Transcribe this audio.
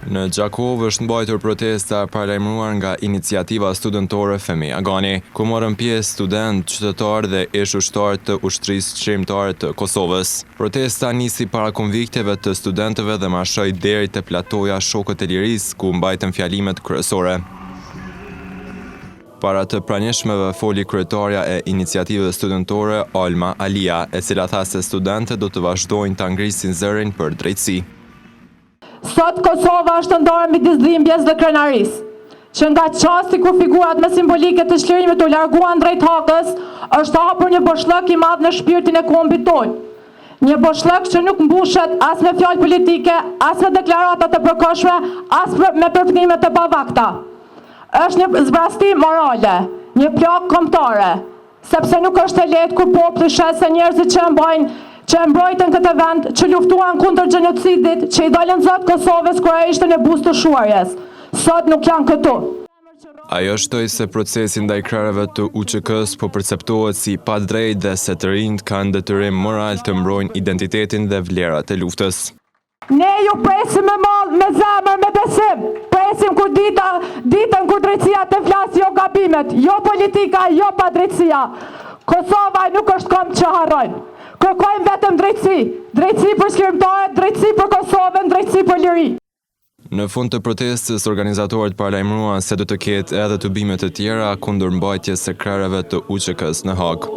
Në Gjakovë është mbajtur protesta paralajmëruar nga iniciativa studentore Femi Agani, ku morën pjesë student, qytetarë dhe ish ushtarë të ushtrisë qërimtare të Kosovës. Protesta nisi para konvikteve të studentëve dhe marshoi deri te platoja Shokët e Lirisë, ku mbajtën fjalimet kryesore. Para të pranishmeve foli kryetarja e iniciativës studentore Alma Alia, e cila tha se studentët do të vazhdojnë ta ngrisin zërin për drejtësi. Sot Kosova është ndarë midis dhimbjes dhe krenarisë, që nga qasti ku figurat me simbolike të çlirimit u larguan drejt hakës, është hapur një boshllëk i madh në shpirtin e kombit tonë. Një boshllëk që nuk mbushet as me fjalë politike, as me deklarata të përkohshme, as me përfundime të pavakta. Është një zbrastim morale, një plagë kombëtare, sepse nuk është e lehtë kur populli shes se njerëzit që e mbrojtën këtë vend, që luftuan kundër gjenocidit, që i dalën zot Kosovës kur ai ishte në buzë të shuarjes. Sot nuk janë këtu. Ajo shtoi se procesi ndaj krerëve të UÇK-s po perceptohet si pa drejtë dhe se të rinjt kanë detyrim moral të mbrojnë identitetin dhe vlerat e luftës. Ne ju presim me mall, me zemër, me besim. Presim kur ditën kur drejtësia të flasë, jo gabimet, jo politika, jo pa drejtësia. Kosova nuk është kom që harrojnë. Kërkojmë vetëm drejtësi. Drejtësi për shkrimtarët, drejtësi për Kosovën, drejtësi për liri. Në fund të protestës, organizatorët paralajmëruan se do të ketë edhe tubime të tjera kundër mbajtjes së krerëve të UÇK-s në Hag.